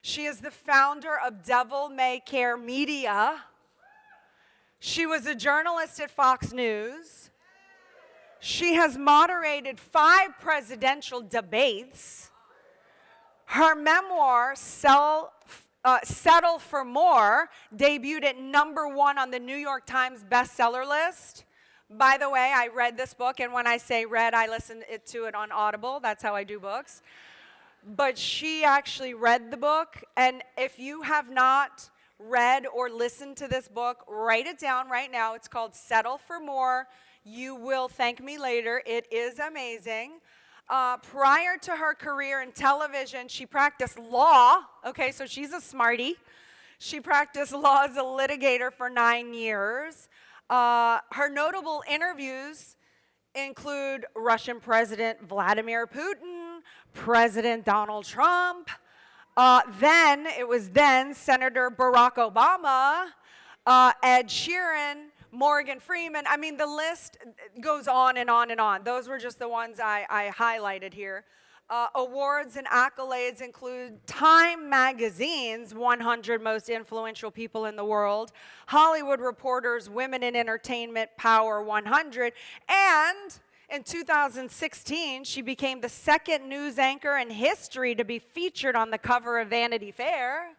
She is the founder of Devil May Care Media. She was a journalist at Fox News. She has moderated 5 presidential debates. Her memoir, Settle for More, debuted at #1 on the New York Times bestseller list. By the way, I read this book, and when I say read, I listen to it on Audible. That's how I do books. But she actually read the book, and if you have not read or listened to this book, write it down right now. It's called Settle for More. You will thank me later. It is amazing. Prior to her career in television, she practiced law. Okay, so she's a smarty. She practiced law as a litigator for 9 years. Her notable interviews include Russian President Vladimir Putin, President Donald Trump, then Senator Barack Obama, Ed Sheeran, Morgan Freeman. I mean, the list goes on and on and on. Those were just the ones I highlighted here. Awards and accolades include Time Magazine's 100 Most Influential People in the World, Hollywood Reporter's Women in Entertainment Power 100, and in 2016, she became the second news anchor in history to be featured on the cover of Vanity Fair.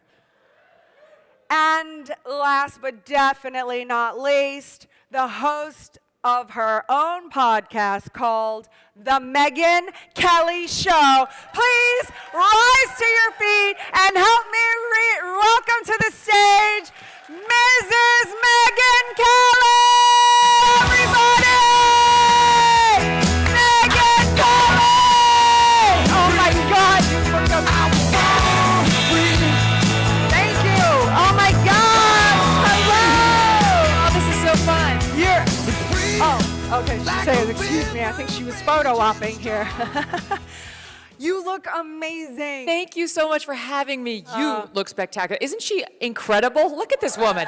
And last but definitely not least, the host of her own podcast called The Megyn Kelly Show. Please rise to your feet and help me welcome to the stage Mrs. Megyn Kelly, everybody! Megyn Kelly! Oh my God, you forgot. Thank you. Oh my God. Hello. Oh, this is so fun. Oh, okay. She said, excuse me. I think she was photo opping here. You look amazing. Thank you so much for having me. You look spectacular. Isn't she incredible? Look at this woman.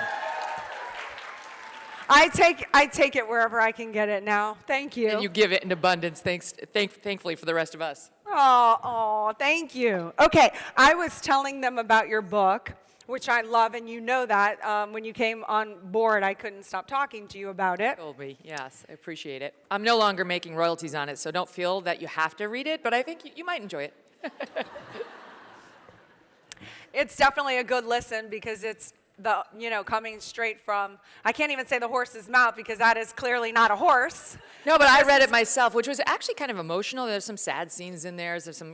I take it wherever I can get it now. Thank you. And you give it in abundance, thankfully for the rest of us. Oh, thank you. Okay, I was telling them about your book, which I love, and you know that. When you came on board, I couldn't stop talking to you about it. Told me, yes, I appreciate it. I'm no longer making royalties on it, so don't feel that you have to read it, but I think you might enjoy it. It's definitely a good listen because it's coming straight from, I can't even say the horse's mouth because that is clearly not a horse. No, but I read it myself, which was actually kind of emotional. There's some sad scenes in there. There's some,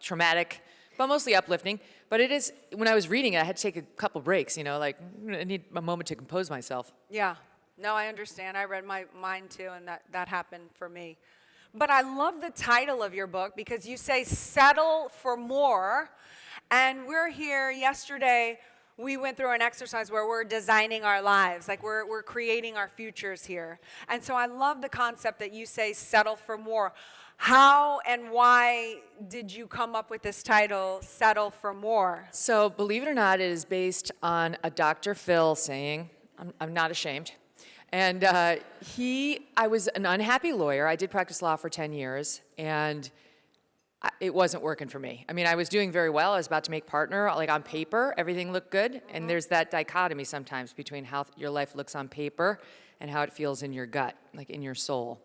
traumatic, but mostly uplifting. But it is, when I was reading it, I had to take a couple breaks, I need a moment to compose myself. Yeah. No, I understand. I read mine too, and that happened for me. But I love the title of your book because you say settle for more. And we're here yesterday. We went through an exercise where we're designing our lives, like we're creating our futures here. And so I love the concept that you say settle for more. How and why did you come up with this title, Settle for More? So believe it or not, it is based on a Dr. Phil saying, I'm not ashamed. And I was an unhappy lawyer. I did practice law for 10 years, and it wasn't working for me. I mean, I was doing very well. I was about to make partner. Like on paper, everything looked good. And there's that dichotomy sometimes between how your life looks on paper and how it feels in your gut, like in your soul.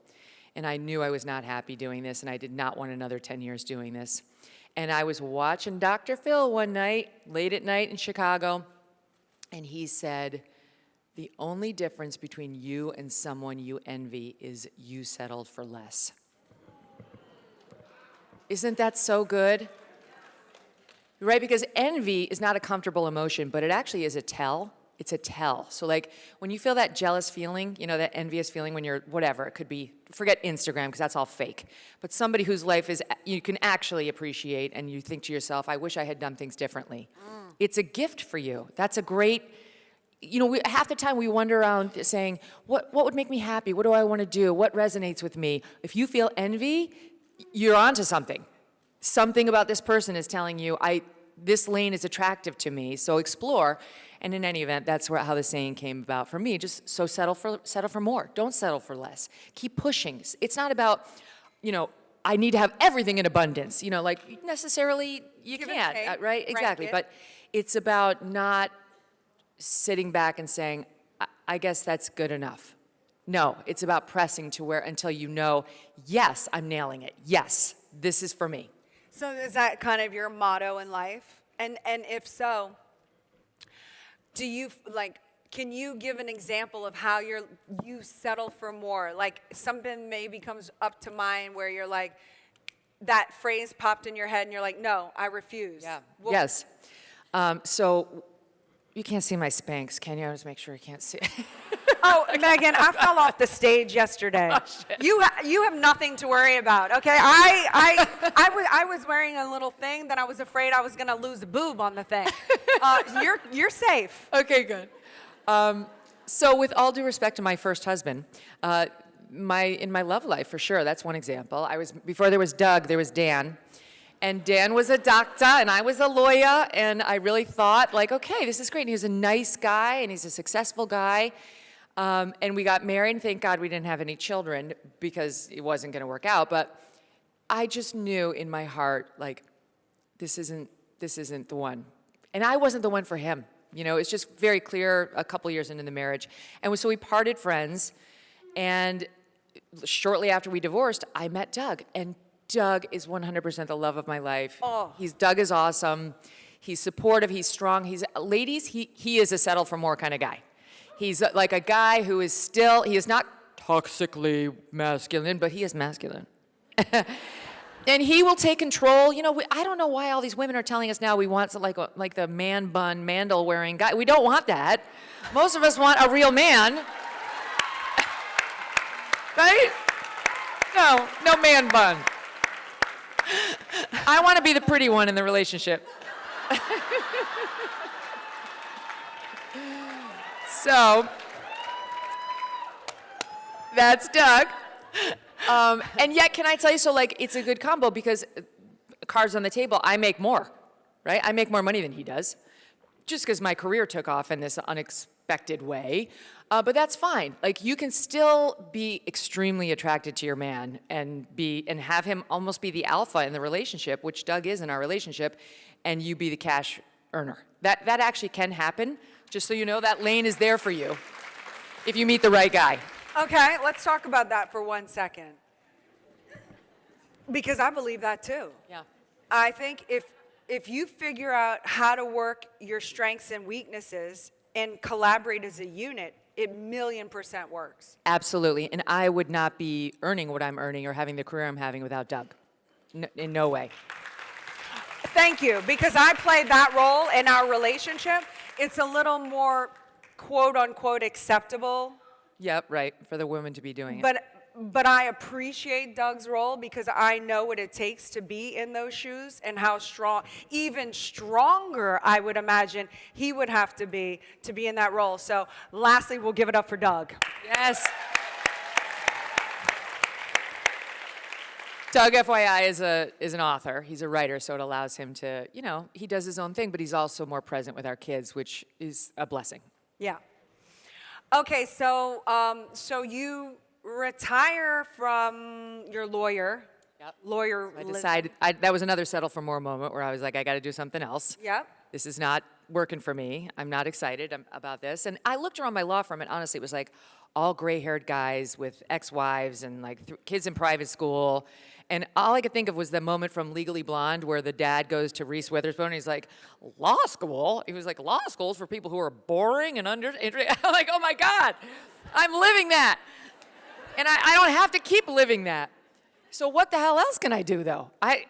And I knew I was not happy doing this, and I did not want another 10 years doing this. And I was watching Dr. Phil one night, late at night in Chicago, and he said, the only difference between you and someone you envy is you settled for less. Isn't that so good? Right? Because envy is not a comfortable emotion, but it actually is a tell. It's a tell. So like when you feel that jealous feeling, that envious feeling when you're whatever, it could be, forget Instagram because that's all fake. But somebody whose life you can actually appreciate and you think to yourself, I wish I had done things differently. It's a gift for you. That's a great, half the time we wander around saying, what would make me happy? What do I want to do? What resonates with me? If you feel envy, you're onto something. Something about this person is telling you, this lane is attractive to me, so explore. And in any event, that's how the saying came about for me. Just so settle for more. Don't settle for less. Keep pushing. It's not about, I need to have everything in abundance. Like necessarily you can't, right? Exactly. But it's about not sitting back and saying, I guess that's good enough. No, it's about pressing to where until you know, yes, I'm nailing it. Yes, this is for me. So is that kind of your motto in life? And if so, do you like? Can you give an example of how you settle for more? Like something maybe comes up to mind where you're like, that phrase popped in your head and you're like, no, I refuse. Yeah. Well, Yes. So you can't see my Spanx, can you? I just make sure you can't see. Oh, Megyn, I fell off the stage yesterday. Oh, shit. You have nothing to worry about, okay? I was wearing a little thing that I was afraid I was gonna lose a boob on the thing. You're safe. Okay, good. So with all due respect to my first husband, in my love life, for sure, that's one example. Before there was Doug, there was Dan. And Dan was a doctor, and I was a lawyer, and I really thought, like, okay, this is great. And he was a nice guy, and he's a successful guy. And we got married, and thank God we didn't have any children because it wasn't going to work out. But I just knew in my heart, like, this isn't the one. And I wasn't the one for him. You know, it's just very clear a couple years into the marriage. And so we parted friends, and shortly after we divorced, I met Doug. And Doug is 100% the love of my life. Oh. Doug is awesome. He's supportive. He's strong. Ladies, he is a settle for more kind of guy. He's like a guy who is he is not toxically masculine, but he is masculine. And he will take control. You know, I don't know why all these women are telling us now we want like the man bun, mandal wearing guy. We don't want that. Most of us want a real man. Right? No man bun. I want to be the pretty one in the relationship. So, that's Doug. And yet, can I tell you, so like, it's a good combo because cards on the table, I make more, right? I make more money than he does, just because my career took off in this unexpected way. But that's fine. Like, you can still be extremely attracted to your man and have him almost be the alpha in the relationship, which Doug is in our relationship, and you be the cash earner. That actually can happen. Just so you know, that lane is there for you if you meet the right guy. Okay, let's talk about that for 1 second. Because I believe that too. Yeah. I think if you figure out how to work your strengths and weaknesses and collaborate as a unit, it 1,000,000% works. Absolutely. And I would not be earning what I'm earning or having the career I'm having without Doug. In no way. Thank you, because I played that role in our relationship. It's a little more quote unquote acceptable. Yep, right, for the woman to be doing it. But I appreciate Doug's role because I know what it takes to be in those shoes and how strong, even stronger, I would imagine he would have to be in that role. So lastly, we'll give it up for Doug. Yes. Doug, FYI, is an author. He's a writer, so it allows him to, you know, he does his own thing, but he's also more present with our kids, which is a blessing. Yeah. Okay, so you retire from your lawyer. Yep. Lawyer. I decided, that was another settle for more moment where I was like, I got to do something else. Yep. This is not working for me. I'm not excited about this. And I looked around my law firm, and honestly, it was like all gray-haired guys with ex-wives and like kids in private school. And all I could think of was the moment from Legally Blonde where the dad goes to Reese Witherspoon and he's like, law school? He was like, law school's for people who are boring and I'm like, oh my God, I'm living that. And I don't have to keep living that. So what the hell else can I do though? I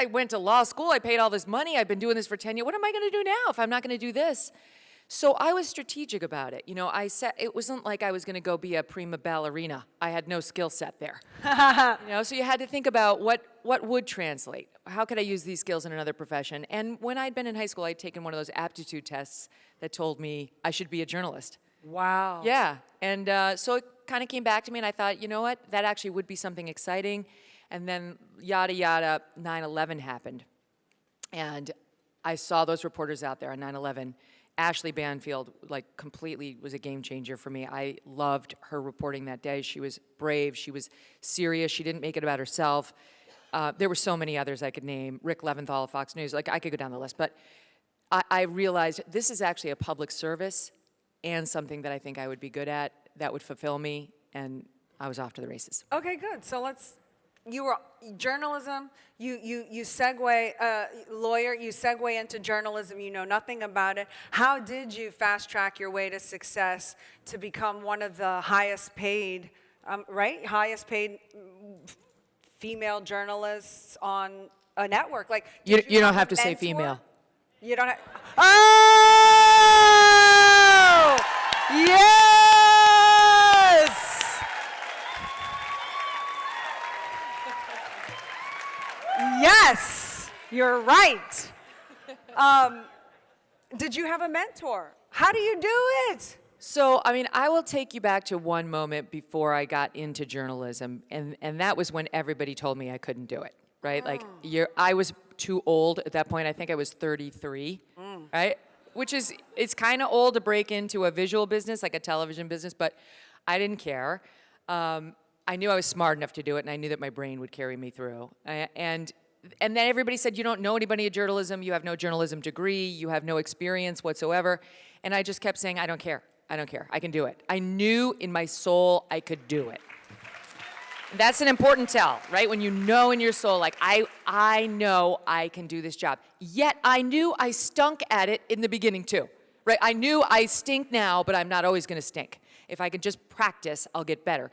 went to law school, I paid all this money, I've been doing this for 10 years. What am I gonna do now if I'm not gonna do this? So I was strategic about it. You know, I said, it wasn't like I was gonna go be a prima ballerina. I had no skill set there. You know, so you had to think about what would translate. How could I use these skills in another profession? And when I'd been in high school, I'd taken one of those aptitude tests that told me I should be a journalist. Wow. Yeah, and so it kind of came back to me and I thought, you know what, that actually would be something exciting. And then yada yada, 9/11 happened. And I saw those reporters out there on 9/11. Ashley Banfield, like, completely was a game changer for me. I loved her reporting that day. She was brave, she was serious, she didn't make it about herself. There were so many others I could name. Rick Leventhal of Fox News, like, I could go down the list. But I realized this is actually a public service and something that I think I would be good at, that would fulfill me, and I was off to the races. Okay, good. So you were journalism, you segue, lawyer, you segue into journalism, you know nothing about it. How did you fast track your way to success to become one of the highest paid, highest paid female journalists on a network? Like, You did don't have a to say mentor? female. You don't have, oh! Yes! Yes, you're right. Did you have a mentor? How do you do it? So, I mean, I will take you back to one moment before I got into journalism, and that was when everybody told me I couldn't do it, right? Like, I was too old at that point. I think I was 33, right? Which is, it's kind of old to break into a visual business, like a television business, but I didn't care. I knew I was smart enough to do it, and I knew that my brain would carry me through. And then everybody said, you don't know anybody in journalism, you have no journalism degree, you have no experience whatsoever. And I just kept saying, I don't care, I can do it. I knew in my soul I could do it. That's an important tell, right? When you know in your soul, like, I know I can do this job. Yet I knew I stunk at it in the beginning too, right? I knew I stink now, but I'm not always gonna stink. If I can just practice, I'll get better.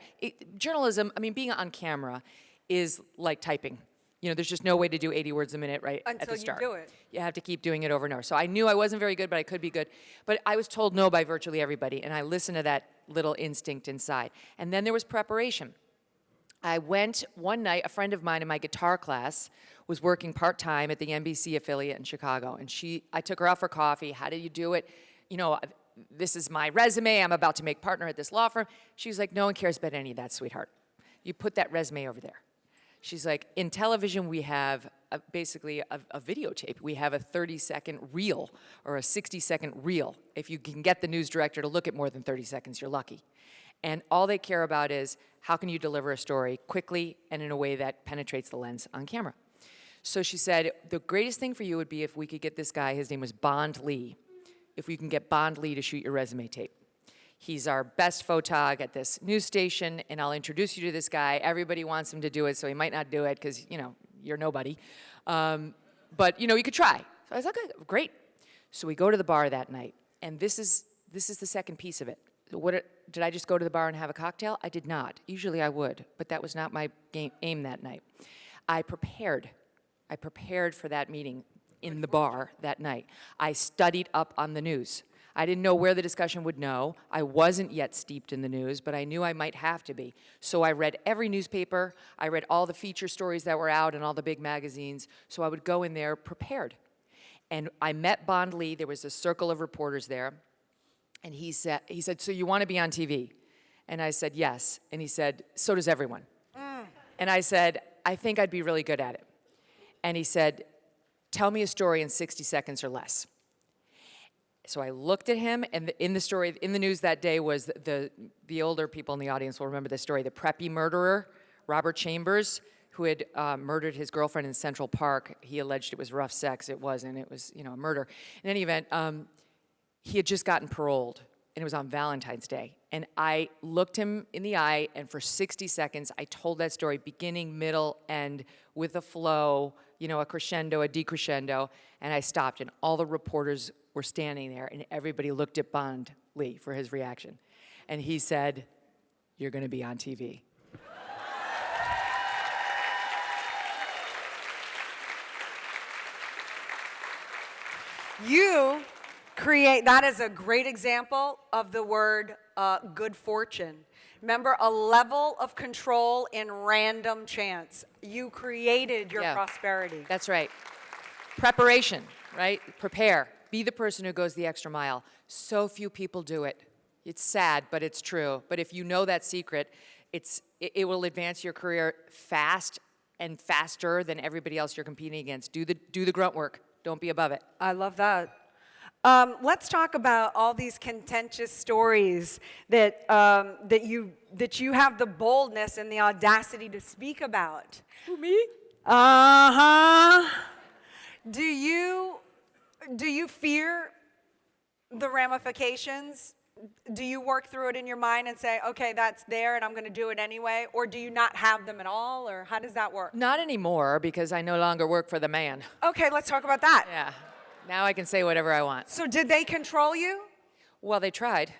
Journalism, I mean, being on camera is like typing. You know, there's just no way to do 80 words a minute right at the start. Until you do it. You have to keep doing it over and over. So I knew I wasn't very good, but I could be good. But I was told no by virtually everybody, and I listened to that little instinct inside. And then there was preparation. I went one night, a friend of mine in my guitar class was working part-time at the NBC affiliate in Chicago, and I took her out for coffee. How did you do it? You know, this is my resume. I'm about to make partner at this law firm. She's like, no one cares about any of that, sweetheart. You put that resume over there. She's like, in television, we have basically a videotape. We have a 30-second reel or a 60-second reel. If you can get the news director to look at more than 30 seconds, you're lucky. And all they care about is how can you deliver a story quickly and in a way that penetrates the lens on camera. So she said, the greatest thing for you would be if we could get this guy, his name was Bond Lee, if we can get Bond Lee to shoot your resume tape. He's our best photog at this news station, and I'll introduce you to this guy. Everybody wants him to do it, so he might not do it because, you know, you're nobody. But, you know, you could try. So I was like, okay, great. So we go to the bar that night, and this is the second piece of it. Did I just go to the bar and have a cocktail? I did not. Usually I would, but that was not my aim that night. I prepared for that meeting in the bar that night. I studied up on the news. I didn't know where the discussion would go. I wasn't yet steeped in the news, but I knew I might have to be. So I read every newspaper. I read all the feature stories that were out in all the big magazines. So I would go in there prepared. And I met Bond Lee. There was a circle of reporters there. And he said, so you want to be on TV? And I said, yes. And he said, so does everyone. And I said, I think I'd be really good at it. And he said, tell me a story in 60 seconds or less. So I looked at him, and in the news that day was the older people in the audience will remember this story, the preppy murderer, Robert Chambers, who had murdered his girlfriend in Central Park. He alleged it was rough sex. It wasn't. It was, you know, a murder. In any event, he had just gotten paroled, and it was on Valentine's Day. And I looked him in the eye, and for 60 seconds, I told that story, beginning, middle, end, with a flow, you know, a crescendo, a decrescendo, and I stopped, and all the reporters were standing there, and everybody looked at Bond Lee for his reaction. And he said, you're going to be on TV. That is a great example of the word good fortune. Remember, a level of control in random chance. You created your prosperity. That's right. Preparation, right? Prepare. Be the person who goes the extra mile. So few people do it. It's sad, but it's true. But if you know that secret, it will advance your career fast and faster than everybody else you're competing against. Do the grunt work. Don't be above it. I love that. Let's talk about all these contentious stories that you have the boldness and the audacity to speak about. Who, me? Uh-huh. Do you fear the ramifications? Do you work through it in your mind and say, okay, that's there and I'm going to do it anyway? Or do you not have them at all? Or how does that work? Not anymore, because I no longer work for the man. Okay, let's talk about that. Yeah. Now I can say whatever I want. So did they control you? Well, they tried.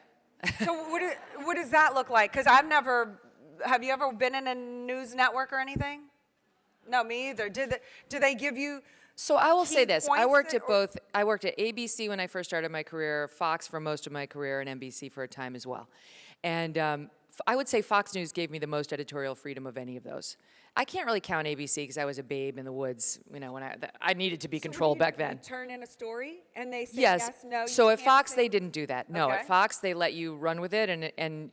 So what does that look like? Because have you ever been in a news network or anything? No, me either. Do they give you? So I will say key this. I points worked that- at both. I worked at ABC when I first started my career, Fox for most of my career, and NBC for a time as well. And I would say Fox News gave me the most editorial freedom of any of those. I can't really count ABC because I was a babe in the woods, when I needed to be controlled back then. You turn in a story and they say Yes. yes, no. So you at can't Fox, say- they didn't do that. No, Okay. at Fox, they let you run with it, and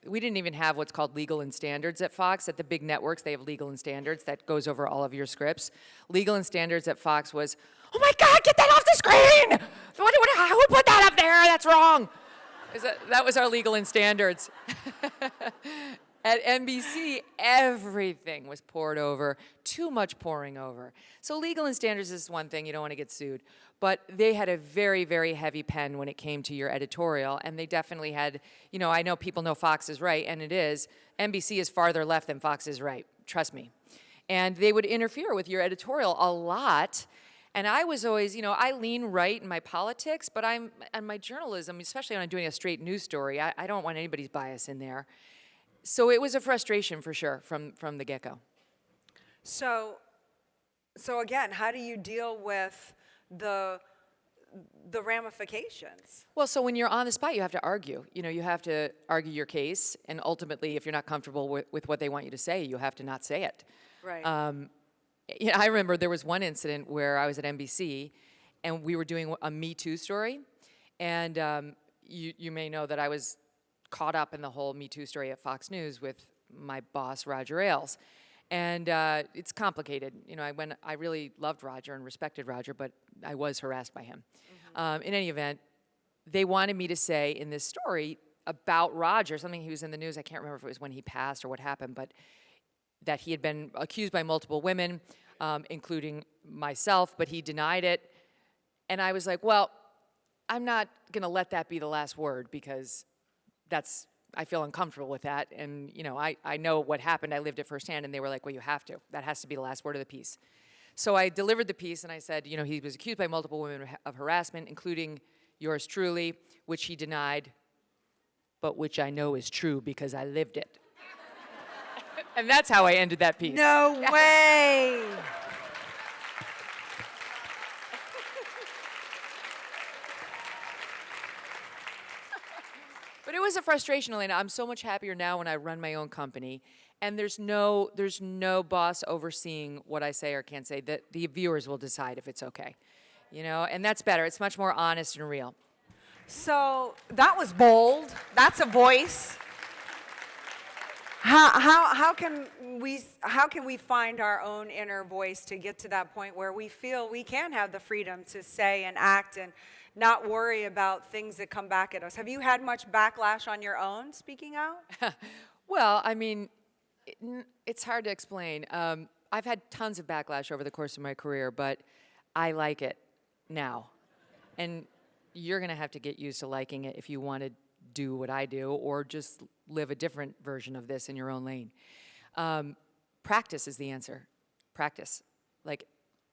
we didn't even have what's called legal and standards at Fox. At the big networks, they have legal and standards that goes over all of your scripts. Legal and standards at Fox was, oh my God, get that off the screen! Who put that up there? That's wrong. That was our legal and standards. At NBC, everything was poured over, too much pouring over. So legal and standards is one thing, you don't want to get sued. But they had a very, very heavy pen when it came to your editorial, and they definitely had, I know people know Fox is right, and it is. NBC is farther left than Fox is right, trust me. And they would interfere with your editorial a lot. And I was always, I lean right in my politics, but in my journalism, especially when I'm doing a straight news story, I don't want anybody's bias in there. So it was a frustration for sure from the get-go. So again, how do you deal with the ramifications? Well, so when you're on the spot, you have to argue. You have to argue your case, and ultimately, if you're not comfortable with what they want you to say, you have to not say it. Right. I remember there was one incident where I was at NBC, and we were doing a Me Too story, and you may know that I was caught up in the whole Me Too story at Fox News with my boss, Roger Ailes. And it's complicated. I really loved Roger and respected Roger, but I was harassed by him. In any event, they wanted me to say in this story about Roger, something he was in the news, I can't remember if it was when he passed or what happened, but that he had been accused by multiple women, including myself, but he denied it. And I was like, well, I'm not going to let that be the last word, because I feel uncomfortable with that. And, I know what happened. I lived it firsthand. And they were like, well, you have to. That has to be the last word of the piece. So I delivered the piece, and I said, he was accused by multiple women of harassment, including yours truly, which he denied, but which I know is true because I lived it. And that's how I ended that piece. No way. But it was a frustration, Elena. I'm so much happier now when I run my own company, and there's no boss overseeing what I say or can't say. The viewers will decide if it's okay, and that's better. It's much more honest and real. So that was bold. That's a voice. How can we find our own inner voice to get to that point where we feel we can have the freedom to say and act and not worry about things that come back at us? Have you had much backlash on your own speaking out? Well, it's hard to explain. I've had tons of backlash over the course of my career, but I like it now. And you're going to have to get used to liking it if you want to do what I do, or just live a different version of this in your own lane. Practice is the answer. Practice.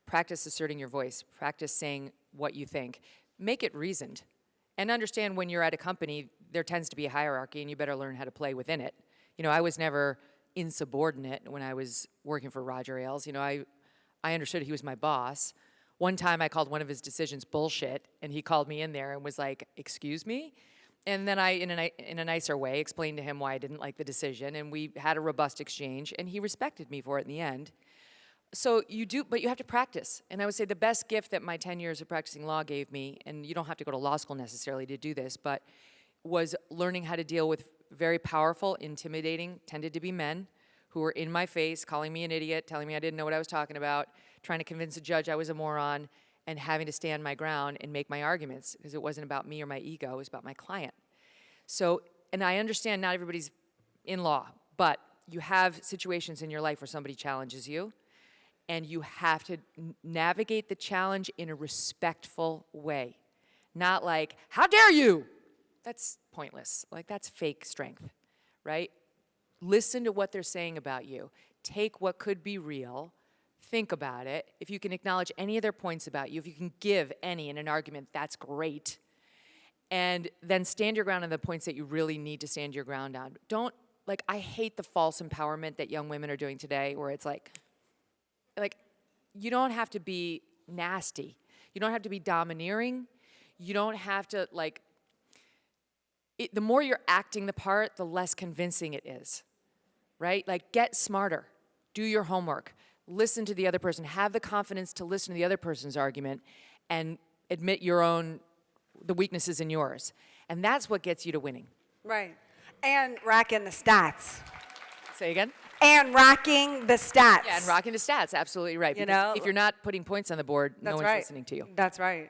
Practice asserting your voice. Practice saying what you think. Make it reasoned. And understand when you're at a company, there tends to be a hierarchy, and you better learn how to play within it. I was never insubordinate when I was working for Roger Ailes. I understood he was my boss. One time I called one of his decisions bullshit, and he called me in there and was like, excuse me? And then I, in a nicer way, explained to him why I didn't like the decision, and we had a robust exchange, and he respected me for it in the end. So but you have to practice. And I would say the best gift that my 10 years of practicing law gave me, and you don't have to go to law school necessarily to do this, but was learning how to deal with very powerful, intimidating, tended to be men who were in my face, calling me an idiot, telling me I didn't know what I was talking about, trying to convince a judge I was a moron, and having to stand my ground and make my arguments, because it wasn't about me or my ego, it was about my client. So, and I understand not everybody's in law, but you have situations in your life where somebody challenges you, and you have to navigate the challenge in a respectful way. Not like, how dare you? That's pointless. Like, that's fake strength, right? Listen to what they're saying about you. Take what could be real. Think about it. If you can acknowledge any of their points about you, if you can give any in an argument, that's great. And then stand your ground on the points that you really need to stand your ground on. Don't, like, I hate the false empowerment that young women are doing today, where it's like, you don't have to be nasty. You don't have to be domineering. You don't have to, like, the more you're acting the part, the less convincing it is, right? Like, get smarter. Do your homework. Listen to the other person. Have the confidence to listen to the other person's argument and admit the weaknesses in yours. And that's what gets you to winning. Right. And racking the stats. Say again? And racking the stats. Yeah, and rocking the stats. Absolutely right. Because if you're not putting points on the board, no one's listening to you. That's right.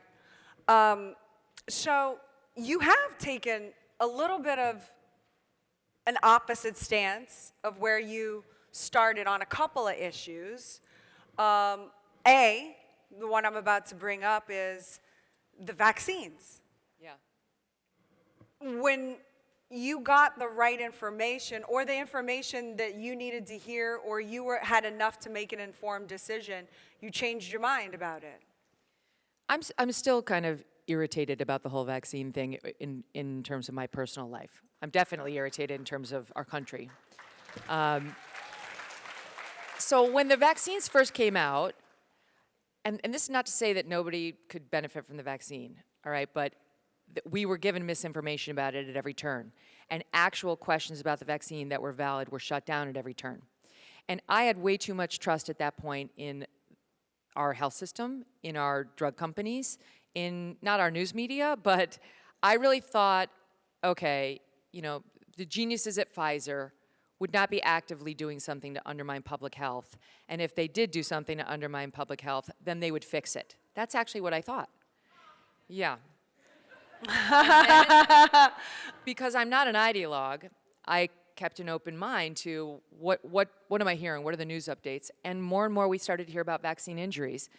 So you have taken a little bit of an opposite stance of where you started on a couple of issues. The one I'm about to bring up is the vaccines. Yeah. When you got the right information, or the information that you needed to hear, or you had enough to make an informed decision, you changed your mind about it. I'm still kind of irritated about the whole vaccine thing in terms of my personal life. I'm definitely irritated in terms of our country. So when the vaccines first came out, and this is not to say that nobody could benefit from the vaccine, all right, but we were given misinformation about it at every turn. And actual questions about the vaccine that were valid were shut down at every turn. And I had way too much trust at that point in our health system, in our drug companies, in not our news media, but I really thought, okay, the geniuses at Pfizer would not be actively doing something to undermine public health. And if they did do something to undermine public health, then they would fix it. That's actually what I thought. Yeah. Because I'm not an ideologue, I kept an open mind to what am I hearing? What are the news updates? And more we started to hear about vaccine injuries,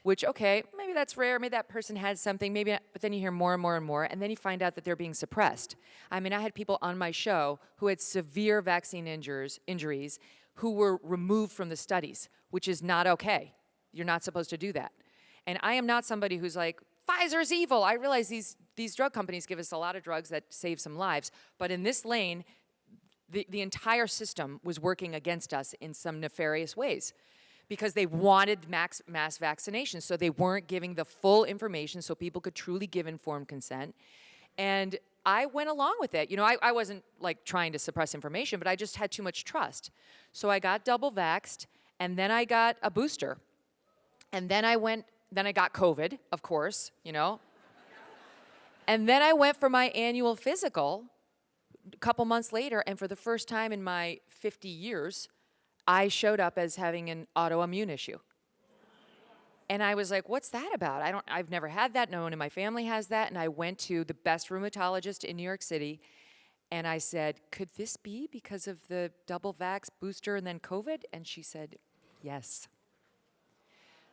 which, okay, maybe that's rare, maybe that person had something, maybe not, but then you hear more and more, and then you find out that they're being suppressed. I mean, I had people on my show who had severe vaccine injuries who were removed from the studies, which is not okay. You're not supposed to do that. And I am not somebody who's like, Pfizer's evil. I realize these drug companies give us a lot of drugs that save some lives, but in this lane, the entire system was working against us in some nefarious ways because they wanted mass vaccination, so they weren't giving the full information so people could truly give informed consent. And I went along with it. I wasn't like trying to suppress information, but I just had too much trust. So I got double vaxxed, and then I got a booster. And then I got COVID, of course, And then I went for my annual physical a couple months later, and for the first time in my 50 years, I showed up as having an autoimmune issue. And I was like, what's that about? I've never had that. No one in my family has that. And I went to the best rheumatologist in New York City, and I said, could this be because of the double vax booster and then COVID? And she said, yes.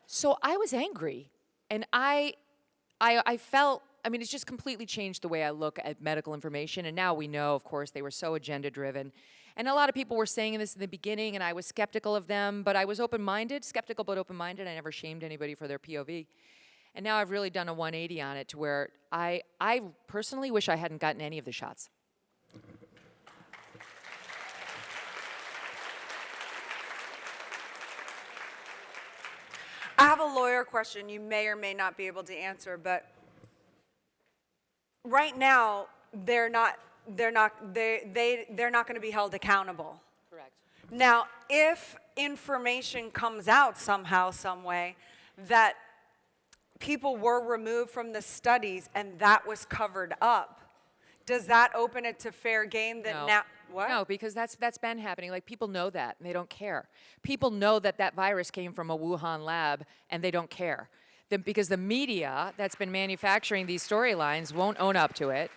So I was angry, and I felt, it's just completely changed the way I look at medical information. And now we know, of course, they were so agenda-driven. And a lot of people were saying this in the beginning, and I was skeptical of them, but I was open-minded, skeptical but open-minded. I never shamed anybody for their POV. And now I've really done a 180 on it to where I personally wish I hadn't gotten any of the shots. I have a lawyer question you may or may not be able to answer, but right now they're not going to be held accountable. Correct. Now, if information comes out somehow, some way, that people were removed from the studies and that was covered up, does that open it to fair game that now? What? No, because that's been happening. Like, people know that, and they don't care. People know that virus came from a Wuhan lab, and they don't care. Because the media that's been manufacturing these storylines won't own up to it,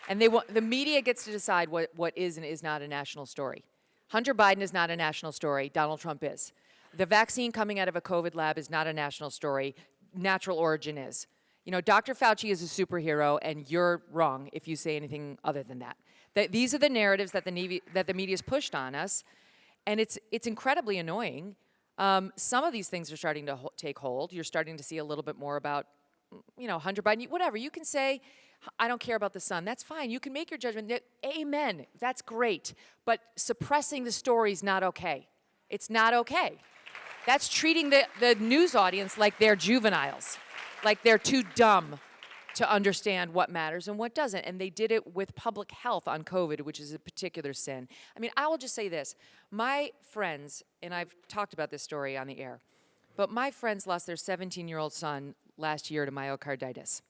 and the media gets to decide what is and is not a national story. Hunter Biden is not a national story. Donald Trump is. The vaccine coming out of a COVID lab is not a national story. Natural origin is. You know, Dr. Fauci is a superhero, and you're wrong if you say anything other than that. These are the narratives that the media's pushed on us, and it's incredibly annoying. Some of these things are starting to take hold. You're starting to see a little bit more about, you know, Hunter Biden. Whatever, you can say, I don't care about the sun. That's fine. You can make your judgment. Amen. That's great. But suppressing the story is not okay. It's not okay. That's treating the news audience like they're juveniles, like they're too dumb to understand what matters and what doesn't. And they did it with public health on COVID, which is a particular sin. I mean, I will just say this. My friends, and I've talked about this story on the air, but my friends lost their 17-year-old son last year to myocarditis.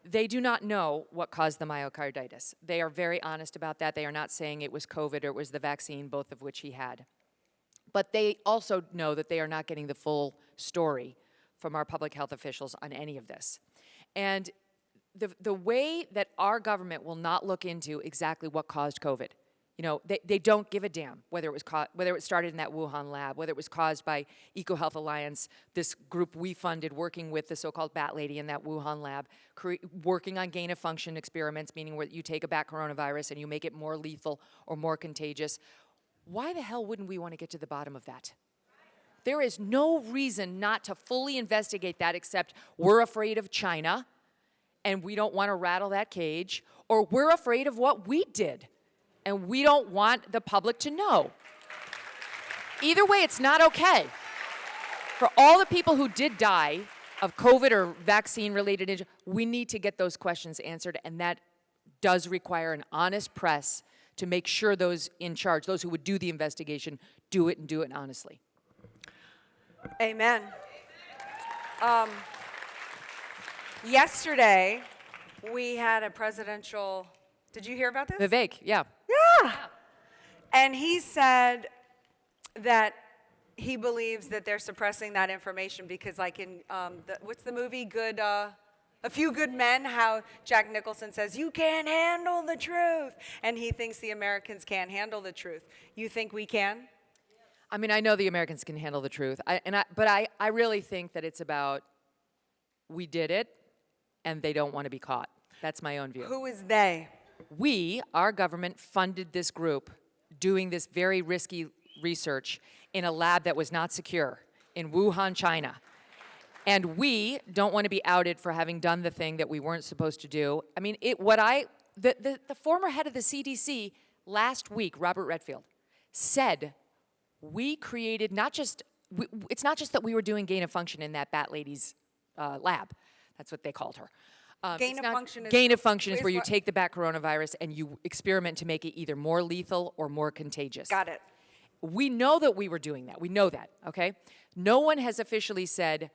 They do not know what caused the myocarditis. They are very honest about that. They are not saying it was COVID or it was the vaccine, both of which he had. But they also know that they are not getting the full story from our public health officials on any of this. And the way that our government will not look into exactly what caused COVID, you know, they don't give a damn whether it started in that Wuhan lab, whether it was caused by EcoHealth Alliance, this group we funded working with the so-called bat lady in that Wuhan lab, working on gain-of-function experiments, meaning where you take a bat coronavirus and you make it more lethal or more contagious. Why the hell wouldn't we want to get to the bottom of that? There is no reason not to fully investigate that except we're afraid of China and we don't want to rattle that cage, or we're afraid of what we did and we don't want the public to know. Either way, it's not okay. For all the people who did die of COVID or vaccine-related injury, we need to get those questions answered, and that does require an honest press to make sure those in charge, those who would do the investigation, do it and do it honestly. Amen. Yesterday, we had a presidential, did you hear about this? Vivek, yeah. Yeah. And he said that he believes that they're suppressing that information because like in, what's the movie, A Few Good Men, how Jack Nicholson says, you can't handle the truth. And he thinks the Americans can't handle the truth. You think we can? I mean, I know the Americans can handle the truth. But I really think that it's about we did it and they don't want to be caught. That's my own view. Who is they? We, our government, funded this group doing this very risky research in a lab that was not secure in Wuhan, China. And we don't want to be outed for having done the thing that we weren't supposed to do. I mean, the former head of the CDC last week, Robert Redfield, said we created it's not just that we were doing gain of function in that bat lady's lab. That's what they called her. Gain of function is where you take the bat coronavirus and you experiment to make it either more lethal or more contagious. Got it. We know that we were doing that. We know that, okay? No one has officially said,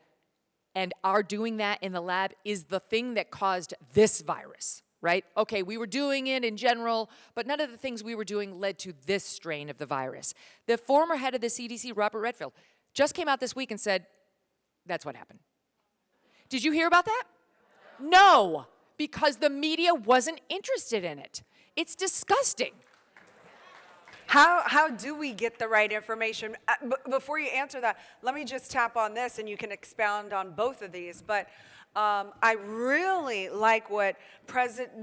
and our doing that in the lab is the thing that caused this virus, right? Okay, we were doing it in general, but none of the things we were doing led to this strain of the virus. The former head of the CDC, Robert Redfield, just came out this week and said, that's what happened. Did you hear about that? No, because the media wasn't interested in it. It's disgusting. How do we get the right information? Before you answer that, let me just tap on this and you can expound on both of these. But I really like what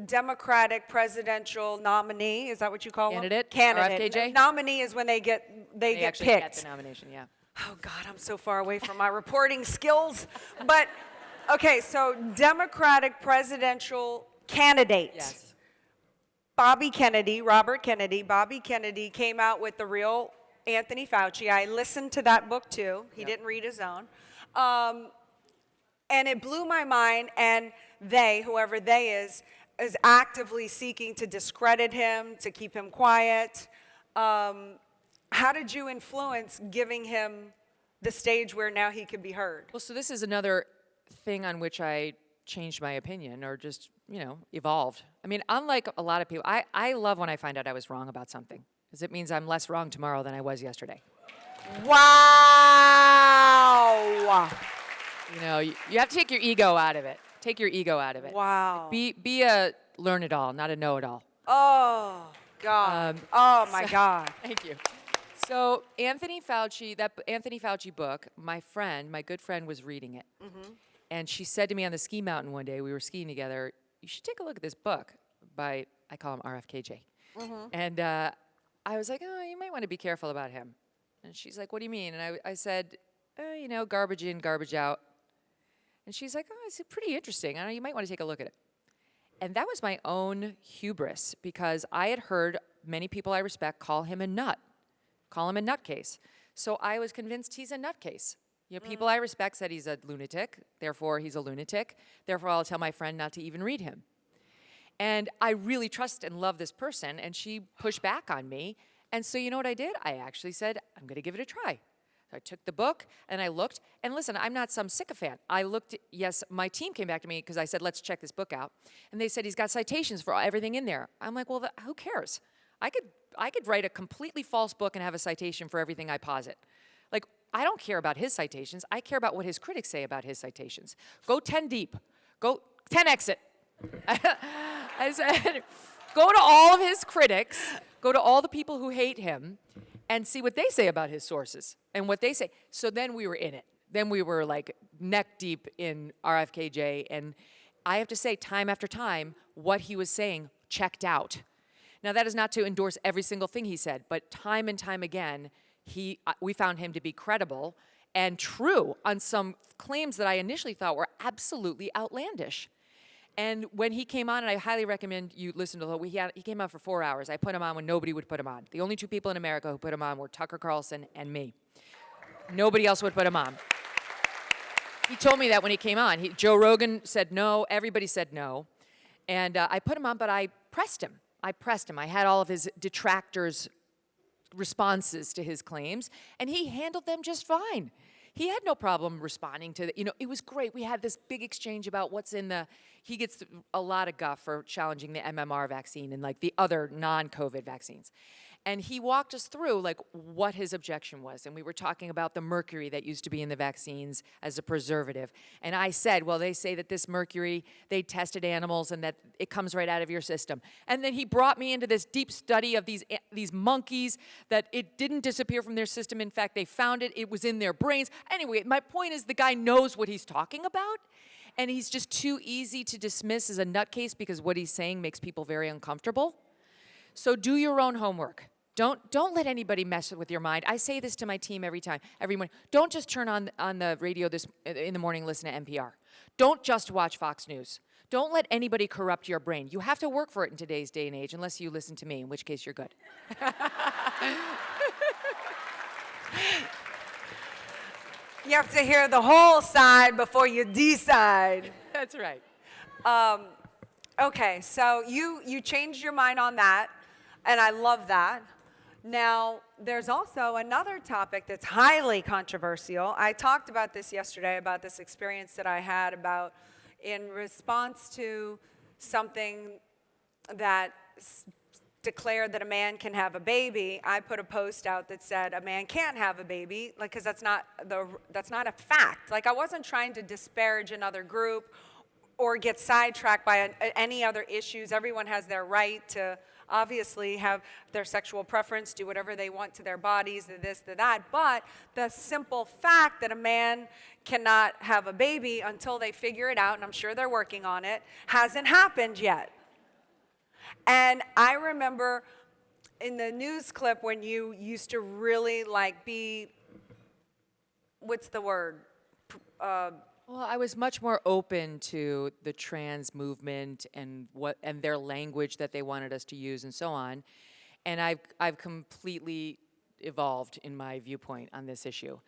Democratic presidential nominee, is that what you call them? Candidate. RFKJ? Nominee is when they get picked. Get the nomination, yeah. Oh God, I'm so far away from my reporting skills. But okay, so Democratic presidential candidate. Yes. Robert Kennedy came out with the real Anthony Fauci. I listened to that book too. He didn't read his own. And it blew my mind, and whoever they is actively seeking to discredit him, to keep him quiet. How did you influence giving him the stage where now he could be heard? Well, so this is another thing on which I changed my opinion or just, evolved. I mean, unlike a lot of people, I love when I find out I was wrong about something because it means I'm less wrong tomorrow than I was yesterday. Wow. You have to take your ego out of it. Take your ego out of it. Wow. Be a learn-it-all, not a know-it-all. Oh, God. Oh, my God. Thank you. So Anthony Fauci, that Anthony Fauci book, my good friend was reading it. And she said to me on the ski mountain one day, we were skiing together, you should take a look at this book by, I call him RFKJ. And I was like, oh, you might want to be careful about him. And she's like, what do you mean? And I said, garbage in, garbage out. And she's like, oh, it's pretty interesting. I know you might want to take a look at it. And that was my own hubris, because I had heard many people I respect call him a nutcase. So I was convinced he's a nutcase. People I respect said he's a lunatic, therefore he's a lunatic, therefore I'll tell my friend not to even read him. And I really trust and love this person, and she pushed back on me. And so you know what I did? I actually said, I'm going to give it a try. So I took the book, and I looked. And listen, I'm not some sycophant. I looked, yes, my team came back to me because I said, let's check this book out. And they said, he's got citations for everything in there. I'm like, well, who cares? I could write a completely false book and have a citation for everything I posit. Like, I don't care about his citations. I care about what his critics say about his citations. Go 10 deep. Go 10 exit. I said, go to all of his critics, go to all the people who hate him, and see what they say about his sources and what they say. So then we were in it. Then we were like neck deep in RFKJ, and I have to say, time after time, what he was saying checked out. Now, that is not to endorse every single thing he said, but time and time again, we found him to be credible and true on some claims that I initially thought were absolutely outlandish. And when he came on, and I highly recommend you listen to he came on for 4 hours. I put him on when nobody would put him on. The only two people in America who put him on were Tucker Carlson and me. Nobody else would put him on. He told me that when he came on. Joe Rogan said no. Everybody said no. And I put him on, but I pressed him. I had all of his detractors' responses to his claims, and he handled them just fine. He had no problem responding to it was great. We had this big exchange about he gets a lot of guff for challenging the MMR vaccine and like the other non-COVID vaccines. And he walked us through like what his objection was. And we were talking about the mercury that used to be in the vaccines as a preservative. And I said, well, they say that this mercury, they tested animals and that it comes right out of your system. And then he brought me into this deep study of these monkeys, that it didn't disappear from their system. In fact, they found it. It was in their brains. Anyway, my point is the guy knows what he's talking about. And he's just too easy to dismiss as a nutcase because what he's saying makes people very uncomfortable. So do your own homework. Don't let anybody mess with your mind. I say this to my team every morning. Don't just turn on the radio in the morning, listen to NPR. Don't just watch Fox News. Don't let anybody corrupt your brain. You have to work for it in today's day and age, unless you listen to me, in which case you're good. You have to hear the whole side before you decide. That's right. Okay, so you changed your mind on that, and I love that. Now, there's also another topic that's highly controversial. I talked about this yesterday, about this experience that I had about in response to something that declared that a man can have a baby. I put a post out that said a man can't have a baby, like, because that's not a fact. Like, I wasn't trying to disparage another group or get sidetracked by any other issues. Everyone has their right to obviously have their sexual preference, do whatever they want to their bodies, this, that. But the simple fact that a man cannot have a baby until they figure it out, and I'm sure they're working on it, hasn't happened yet. And I remember in the news clip when you used to really be, what's the word? Well, I was much more open to the trans movement and their language that they wanted us to use and so on. And I've completely evolved in my viewpoint on this issue.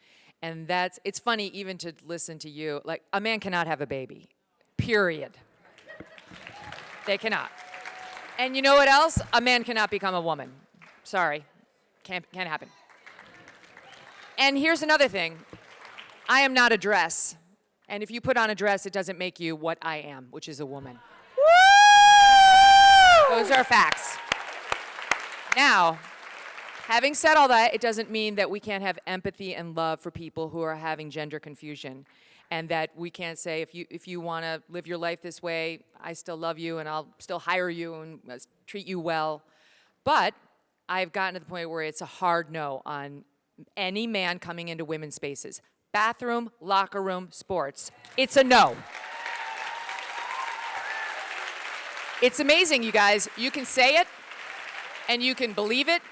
And it's funny even to listen to you, like, a man cannot have a baby, period. They cannot. And you know what else? A man cannot become a woman. Sorry, can't happen. And here's another thing. I am not a dress. And if you put on a dress, it doesn't make you what I am, which is a woman. Woo! Those are facts. Now, having said all that, it doesn't mean that we can't have empathy and love for people who are having gender confusion, and that we can't say, if you want to live your life this way, I still love you and I'll still hire you and treat you well. But I've gotten to the point where it's a hard no on any man coming into women's spaces. Bathroom, locker room, sports. It's a no. It's amazing, you guys. You can say it, and you can believe it,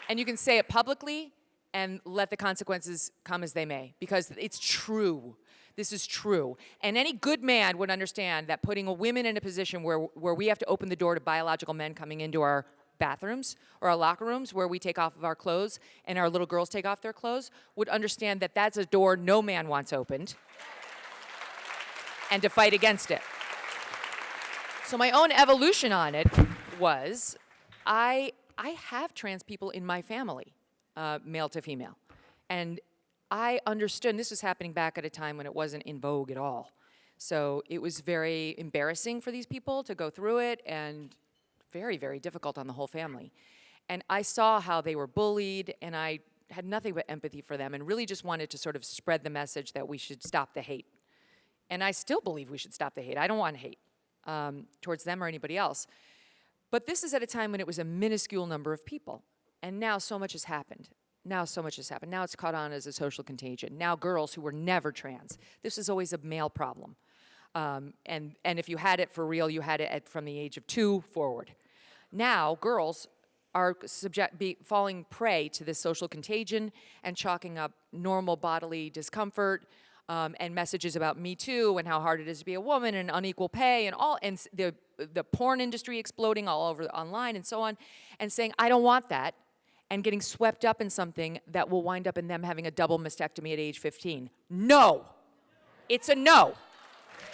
and you can say it publicly, and let the consequences come as they may, because it's true. This is true. And any good man would understand that putting a woman in a position where we have to open the door to biological men coming into our bathrooms or our locker rooms where we take off of our clothes and our little girls take off their clothes would understand that that's a door no man wants opened and to fight against it. So my own evolution on it was I have trans people in my family, male to female. And I understood, and this was happening back at a time when it wasn't in vogue at all. So it was very embarrassing for these people to go through it and very, very difficult on the whole family. And I saw how they were bullied, and I had nothing but empathy for them and really just wanted to sort of spread the message that we should stop the hate. And I still believe we should stop the hate. I don't want hate towards them or anybody else. But this is at a time when it was a minuscule number of people. And now so much has happened. Now so much has happened. Now it's caught on as a social contagion. Now girls who were never trans. This was always a male problem. And if you had it for real, you had it from the age of 2 forward. Now girls are falling prey to this social contagion and chalking up normal bodily discomfort and messages about Me Too and how hard it is to be a woman and unequal pay and all, and the porn industry exploding all over online and so on, and saying, I don't want that, and getting swept up in something that will wind up in them having a double mastectomy at age 15. No. It's a no.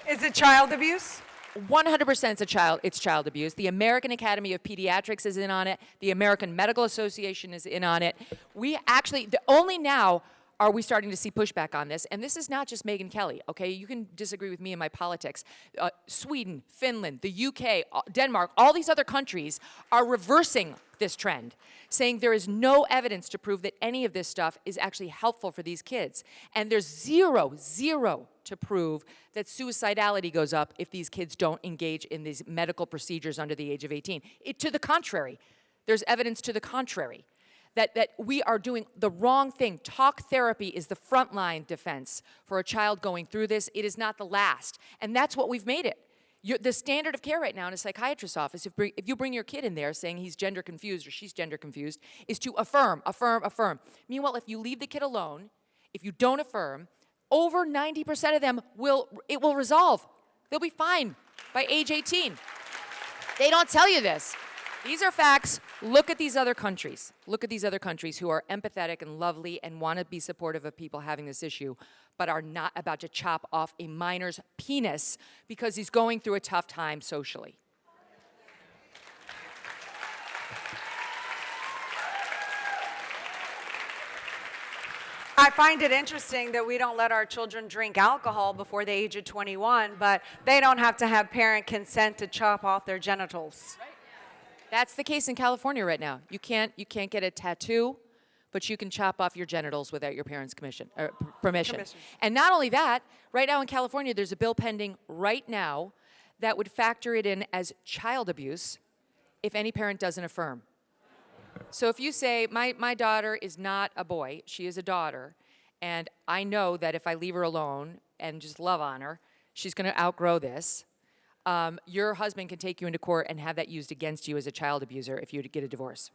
Is it child abuse? 100% it's child abuse. The American Academy of Pediatrics is in on it. The American Medical Association is in on it. We actually, only now are we starting to see pushback on this. And this is not just Megyn Kelly, okay? You can disagree with me and my politics. Sweden, Finland, the UK, Denmark, all these other countries are reversing this trend, saying there is no evidence to prove that any of this stuff is actually helpful for these kids. And there's zero to prove that suicidality goes up if these kids don't engage in these medical procedures under the age of 18. To the contrary, there's evidence to the contrary. That we are doing the wrong thing. Talk therapy is the frontline defense for a child going through this. It is not the last. And that's what we've made it. The standard of care right now in a psychiatrist's office, if you bring your kid in there saying he's gender confused or she's gender confused, is to affirm. Meanwhile, if you leave the kid alone, if you don't affirm, over 90% of them it will resolve. They'll be fine by age 18. They don't tell you this. These are facts. Look at these other countries. Look at these other countries who are empathetic and lovely and want to be supportive of people having this issue, but are not about to chop off a minor's penis because he's going through a tough time socially. I find it interesting that we don't let our children drink alcohol before the age of 21, but they don't have to have parent consent to chop off their genitals. Right. That's the case in California right now. You can't get a tattoo, but you can chop off your genitals without your parents' permission. And not only that, right now in California, there's a bill pending right now that would factor it in as child abuse if any parent doesn't affirm. So if you say, my daughter is not a boy, she is a daughter, and I know that if I leave her alone and just love on her, she's going to outgrow this, your husband can take you into court and have that used against you as a child abuser if you get a divorce.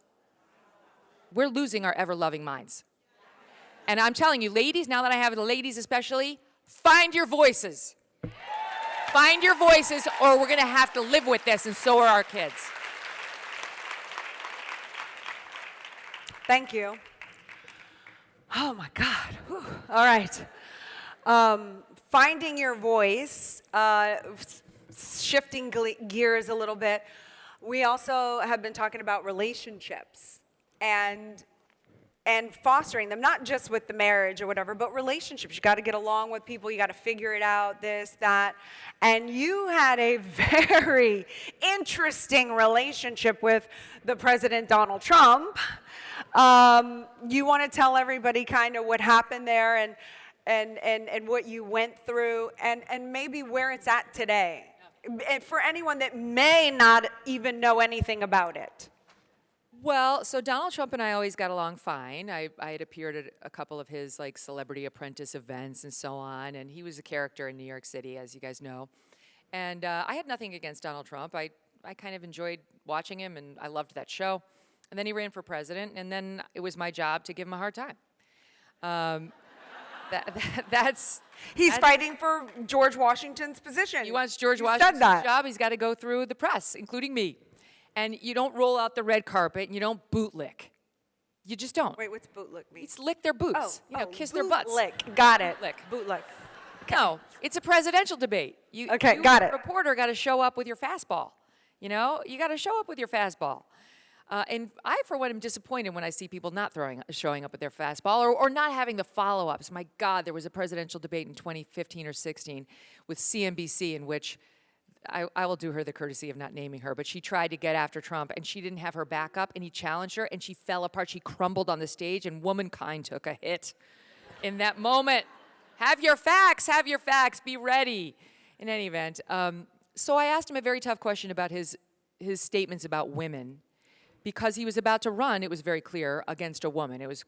We're losing our ever-loving minds. And I'm telling you, ladies, now that I have the ladies especially, find your voices. Find your voices, or we're going to have to live with this, and so are our kids. Thank you. Oh, my God. Whew. All right. Finding your voice, shifting gears a little bit, we also have been talking about relationships and fostering them, not just with the marriage or whatever, but relationships. You got to get along with people. You got to figure it out, this, that. And you had a very interesting relationship with the President Donald Trump. You want to tell everybody kind of what happened there and what you went through and maybe where it's at today, for anyone that may not even know anything about it. Well, so Donald Trump and I always got along fine. I had appeared at a couple of his like Celebrity Apprentice events and so on, and he was a character in New York City, as you guys know. And I had nothing against Donald Trump. I kind of enjoyed watching him, and I loved that show. And then he ran for president, and then it was my job to give him a hard time. That's He's fighting for George Washington's position. he wants George You Washington's said that. job. He's got to go through the press, including me. And you don't roll out the red carpet, and you don't bootlick. You just don't. Wait, what's bootlick mean? It's lick their boots. Kiss their butts. Bootlick. Got it. Bootlick. Bootlick. No, it's a presidential debate. Okay, you got as it. a reporter got to show up with your fastball. You know, you got to show up with your fastball. And I, for one, am disappointed when I see people not showing up with their fastball or not having the follow-ups. My God, there was a presidential debate in 2015 or 16 with CNBC in which I will do her the courtesy of not naming her, but she tried to get after Trump, and she didn't have her backup, and he challenged her, and she fell apart. She crumbled on the stage, and womankind took a hit in that moment. Have your facts, be ready. In any event, so I asked him a very tough question about his statements about women, because he was about to run, it was very clear, against a woman. It was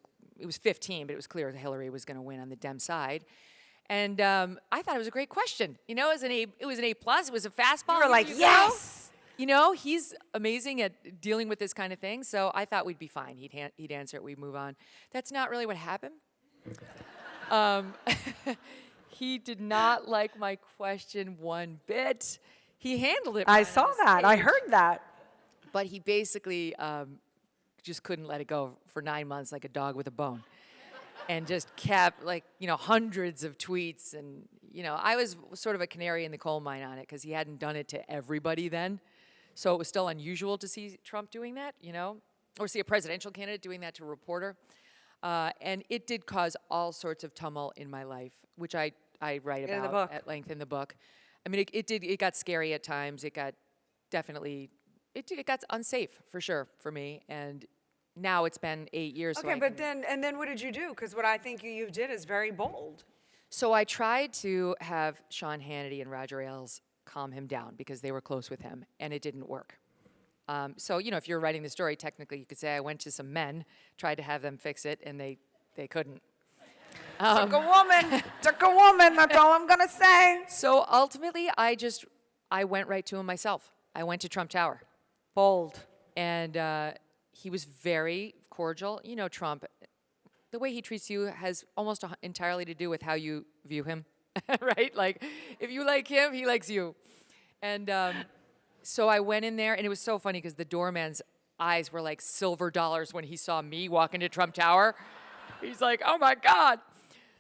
15, but it was clear that Hillary was going to win on the Dem side. And I thought it was a great question. You know, it was an A+. It was a fastball. You were like, yes! You know, he's amazing at dealing with this kind of thing. So I thought we'd be fine. He'd answer it. We'd move on. That's not really what happened. He did not like my question one bit. He handled it. I saw that. I heard that. But he basically just couldn't let it go for 9 months like a dog with a bone. And just kept, like, you know, hundreds of tweets. And, you know, I was sort of a canary in the coal mine on it because he hadn't done it to everybody then. So it was still unusual to see Trump doing that, you know, or see a presidential candidate doing that to a reporter. And it did cause all sorts of tumult in my life, which I write In the about book. at length in the book. I mean, it got scary at times. It got definitely, it got unsafe for sure for me. And now it's been 8 years. Okay, but then what did you do? Because what I think you did is very bold. So I tried to have Sean Hannity and Roger Ailes calm him down because they were close with him, and it didn't work. So, you know, if you're writing the story, technically you could say I went to some men, tried to have them fix it, and they couldn't. Took a woman. Took a woman. That's all I'm going to say. So ultimately, I went right to him myself. I went to Trump Tower. Bold. And he was very cordial. You know, Trump, the way he treats you has almost entirely to do with how you view him, right? Like, if you like him, he likes you. And so I went in there, and it was so funny because the doorman's eyes were like silver dollars when he saw me walk into Trump Tower. He's like, oh my God.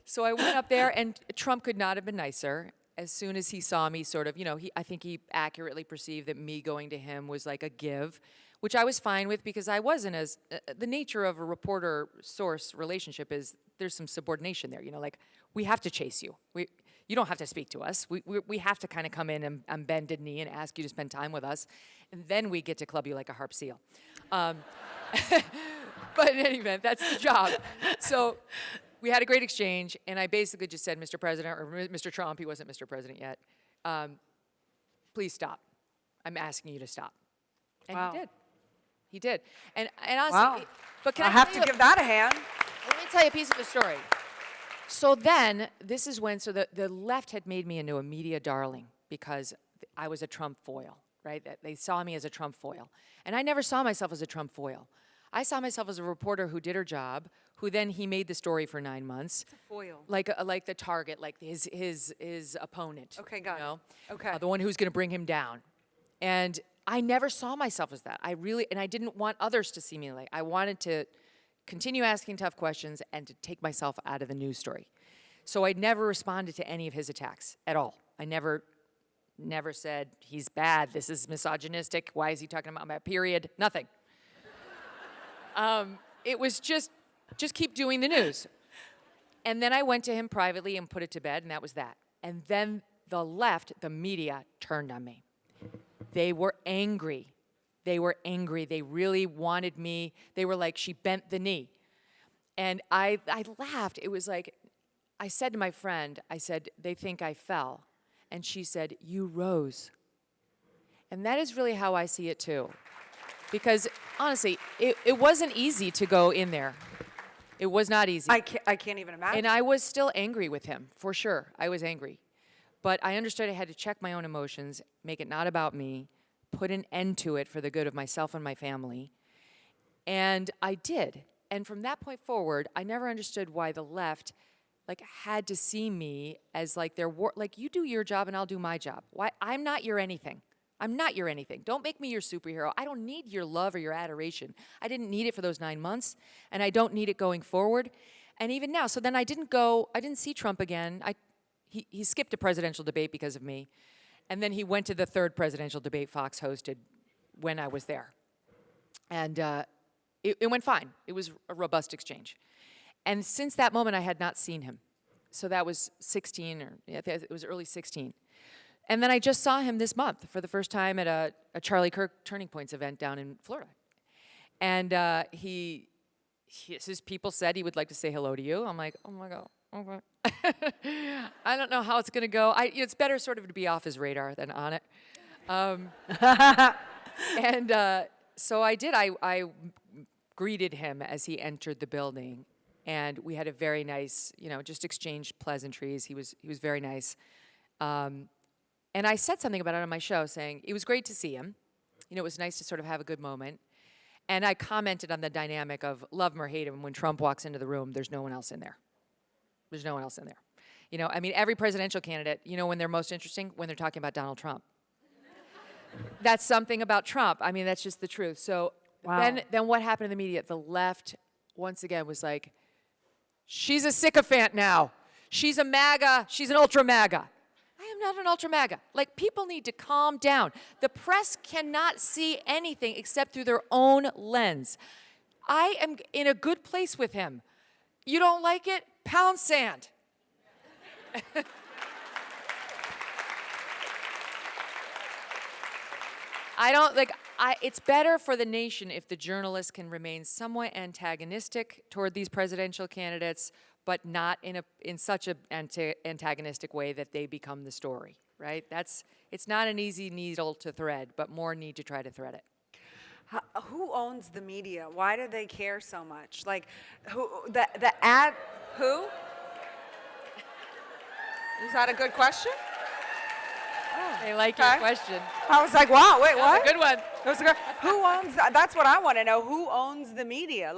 So I went up there, and Trump could not have been nicer. As soon as he saw me, sort of, you know, I think he accurately perceived that me going to him was like a give, which I was fine with because I wasn't as, the nature of a reporter-source relationship is there's some subordination there, you know, like we have to chase you. You don't have to speak to us. We have to kind of come in and bended knee and ask you to spend time with us, and then we get to club you like a harp seal. But in any event, that's the job. So we had a great exchange, and I basically just said, Mr. President, or Mr. Trump, he wasn't Mr. President yet, please stop. I'm asking you to stop. And Wow. he did. He did. And honestly, Wow. but can I I have tell to you, give that a hand. let me tell you a piece of the story. So then, this is when, so the left had made me into a media darling because I was a Trump foil, right? They saw me as a Trump foil. And I never saw myself as a Trump foil. I saw myself as a reporter who did her job, who then he made the story for 9 months. It's a foil. Like the target, like his opponent. Okay, got you know? it. Okay. The one who's going to bring him down. And I never saw myself as that. And I didn't want others to see me like. I wanted to continue asking tough questions and to take myself out of the news story. So I never responded to any of his attacks at all. I never said, he's bad, this is misogynistic, why is he talking about my period? Nothing. It was just keep doing the news. And then I went to him privately and put it to bed, and that was that. And then the left, the media, turned on me. They were angry. They were angry. They really wanted me. They were like, she bent the knee. And I laughed. It was like, I said to my friend, I said, they think I fell. And she said, you rose. And that is really how I see it too. Because honestly, it wasn't easy to go in there. It was not easy. I can't even imagine. And I was still angry with him, for sure. I was angry. But I understood I had to check my own emotions, make it not about me, put an end to it for the good of myself and my family. And I did. And from that point forward, I never understood why the left had to see me as you do your job and I'll do my job. Why? I'm not your anything. I'm not your anything. Don't make me your superhero. I don't need your love or your adoration. I didn't need it for those 9 months, and I don't need it going forward. And even now, so then I didn't see Trump again. He skipped a presidential debate because of me. And then he went to the third presidential debate Fox hosted when I was there. And it went fine. It was a robust exchange. And since that moment, I had not seen him. So that was 16, it was early 16. And then I just saw him this month for the first time at a Charlie Kirk Turning Points event down in Florida. And his people said he would like to say hello to you. I'm like, oh my God, okay. I don't know how it's going to go. It's better sort of to be off his radar than on it. So I did. I greeted him as he entered the building. And we had a very nice, just exchanged pleasantries. He was very nice. And I said something about it on my show, saying it was great to see him. It was nice to sort of have a good moment. And I commented on the dynamic of love him or hate him. When Trump walks into the room, there's no one else in there. There's no one else in there. Every presidential candidate, when they're most interesting, when they're talking about Donald Trump. That's something about Trump. That's just the truth. So wow. Then what happened in the media? The left, once again, was like, she's a sycophant now. She's a MAGA. She's an ultra MAGA. I am not an ultra MAGA. People need to calm down. The press cannot see anything except through their own lens. I am in a good place with him. You don't like it? Pound sand. It's better for the nation if the journalists can remain somewhat antagonistic toward these presidential candidates, but not in such an antagonistic way that they become the story, right? It's not an easy needle to thread, but more need to try to thread it. Who owns the media? Why do they care so much? Who? Is that a good question? I like your question. I was like, wow, wait, what? That was a good one. That was a good, who owns, that's what I want to know. Who owns the media?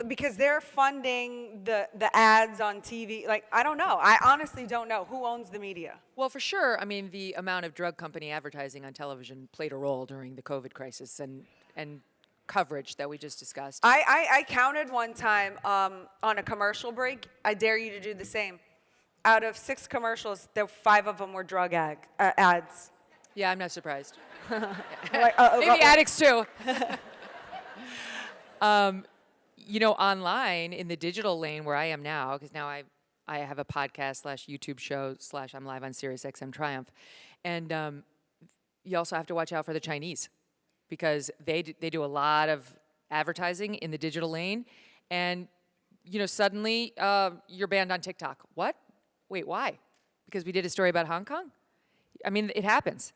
Because they're funding the ads on TV. I don't know. I honestly don't know. Who owns the media? Well, for sure, the amount of drug company advertising on television played a role during the COVID crisis and coverage that we just discussed. I counted one time on a commercial break. I dare you to do the same. Out of 6 commercials, 5 of them were drug ads. Yeah, I'm not surprised. Maybe addicts too. Online in the digital lane where I am now, because now I have a podcast / YouTube show / I'm live on Sirius XM Triumph, and you also have to watch out for the Chinese, because they do a lot of advertising in the digital lane, and suddenly you're banned on TikTok. What? Wait, why? Because we did a story about Hong Kong? It happens.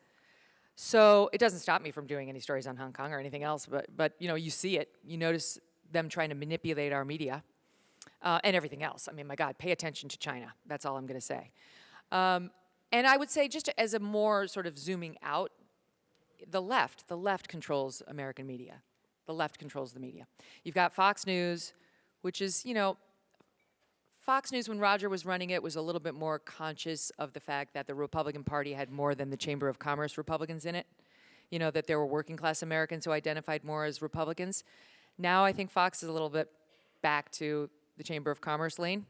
So it doesn't stop me from doing any stories on Hong Kong or anything else, but you see it. You notice them trying to manipulate our media and everything else. My God, pay attention to China. That's all I'm going to say. And I would say, just as a more sort of zooming out, the left controls American media. The left controls the media. You've got Fox News, which is, Fox News, when Roger was running it, was a little bit more conscious of the fact that the Republican Party had more than the Chamber of Commerce Republicans in it. That there were working class Americans who identified more as Republicans. Now I think Fox is a little bit back to the Chamber of Commerce lane.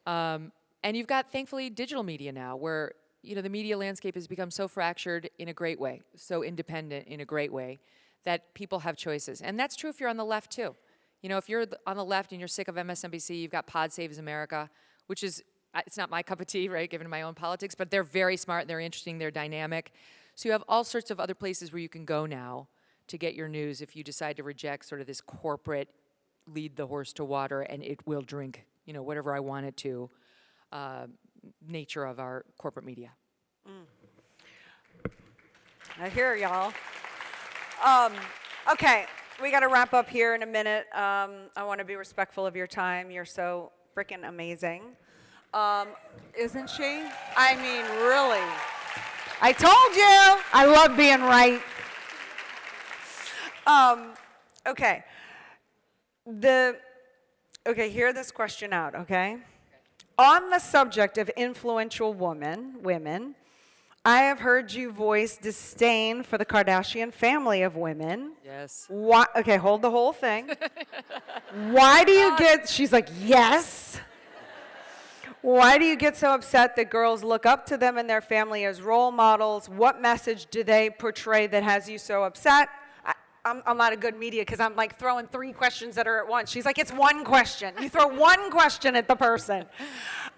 And you've got, thankfully, digital media now, where the media landscape has become so fractured in a great way, so independent in a great way, that people have choices. And that's true if you're on the left, too. If you're on the left and you're sick of MSNBC, you've got Pod Saves America, which is, it's not my cup of tea, right, given my own politics, but they're very smart, they're interesting, they're dynamic. So you have all sorts of other places where you can go now to get your news if you decide to reject sort of this corporate lead the horse to water and it will drink, whatever I want it to, nature of our corporate media. I hear y'all. Okay, we got to wrap up here in a minute. I want to be respectful of your time. You're so freaking amazing. Isn't she? I mean, really. I told you. I love being right. Okay. Okay, hear this question out, okay? On the subject of influential women, I have heard you voice disdain for the Kardashian family of women. Yes. Why? Okay, hold the whole thing. Why do you get, she's like, yes. Why do you get so upset that girls look up to them and their family as role models? What message do they portray that has you so upset? I'm not a good media because I'm like throwing 3 questions at her at once. She's like, it's one question. You throw one question at the person.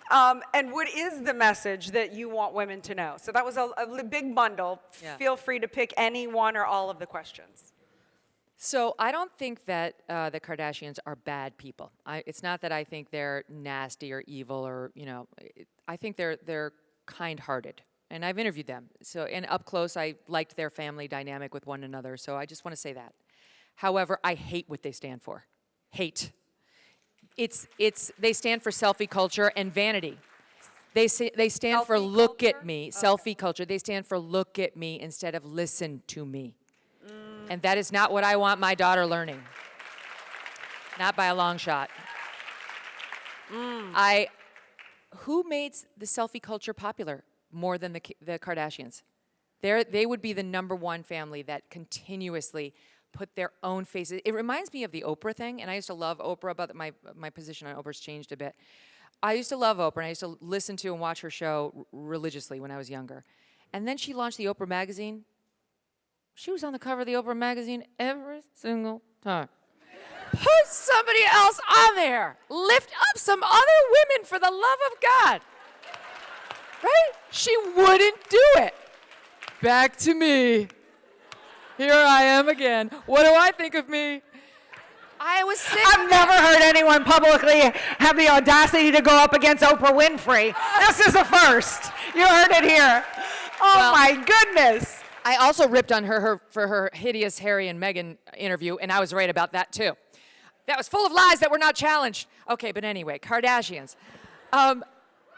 And what is the message that you want women to know? So that was a big bundle. Yeah. Feel free to pick any one or all of the questions. So I don't think that the Kardashians are bad people. It's not that I think they're nasty or evil or, I think they're kind-hearted. And I've interviewed them. And up close, I liked their family dynamic with one another. So I just want to say that. However, I hate what they stand for. Hate. They stand for selfie culture and vanity. They stand for Selfie look culture? at me. Okay. Selfie culture. They stand for look at me instead of listen to me. And that is not what I want my daughter learning. Not by a long shot. Who made the selfie culture popular more than the Kardashians? They would be the #1 family that continuously put their own faces. It reminds me of the Oprah thing, and I used to love Oprah, but my position on Oprah's changed a bit. I used to love Oprah, and I used to listen to and watch her show religiously when I was younger. And then she launched the Oprah magazine. She was on the cover of the Oprah magazine every single time. Put somebody else on there. Lift up some other women for the love of God. Right? She wouldn't do it. Back to me. Here I am again. What do I think of me? I was sick. I've never heard anyone publicly have the audacity to go up against Oprah Winfrey. This is a first. You heard it here. Oh, Well, my goodness. I also ripped on her for her hideous Harry and Megyn interview, and I was right about that too. That was full of lies that were not challenged. Okay, but anyway, Kardashians.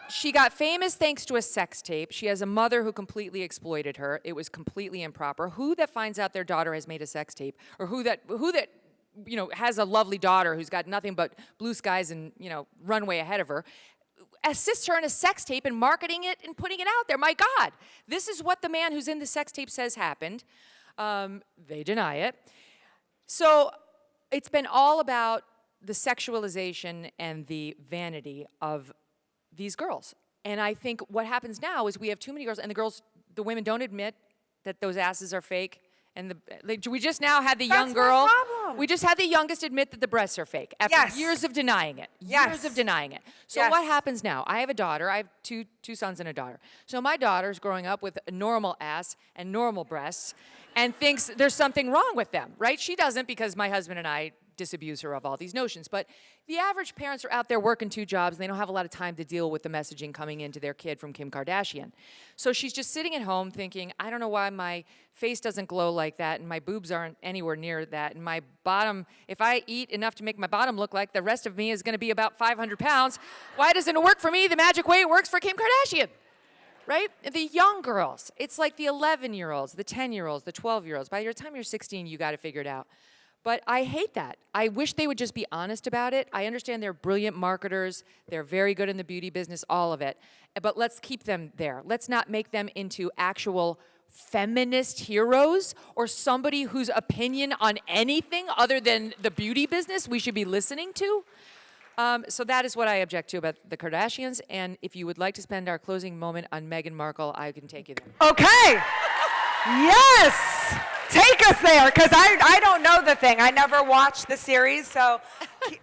She got famous thanks to a sex tape. She has a mother who completely exploited her. It was completely improper. Who that finds out their daughter has made a sex tape, or who that has a lovely daughter who's got nothing but blue skies and runway ahead of her, assists her in a sex tape and marketing it and putting it out there. My God, this is what the man who's in the sex tape says happened. They deny it. So it's been all about the sexualization and the vanity of these girls. And I think what happens now is we have too many girls, and the women don't admit that those asses are fake. And we just now had the young girl. That's my problem. We just had the youngest admit that the breasts are fake after Yes. years of denying it. Yes. Years of denying it. So Yes. what happens now? I have a daughter. I have two sons and a daughter. So my daughter's growing up with a normal ass and normal breasts and thinks there's something wrong with them, right? She doesn't, because my husband and I disabuse her of all these notions. But the average parents are out there working 2 jobs, and they don't have a lot of time to deal with the messaging coming into their kid from Kim Kardashian. So she's just sitting at home thinking, I don't know why my face doesn't glow like that, and my boobs aren't anywhere near that, and my bottom, if I eat enough to make my bottom look like the rest of me is gonna be about 500 pounds, why doesn't it work for me the magic way it works for Kim Kardashian? Right? The young girls, it's like the 11-year-olds, the 10-year-olds, the 12-year-olds. By the time you're 16, you got it figured out. But I hate that. I wish they would just be honest about it. I understand they're brilliant marketers. They're very good in the beauty business, all of it. But let's keep them there. Let's not make them into actual feminist heroes or somebody whose opinion on anything other than the beauty business we should be listening to. So that is what I object to about the Kardashians. And if you would like to spend our closing moment on Meghan Markle, I can take you there. Okay. Yes. Take us there, because I don't know the thing. I never watched the series, so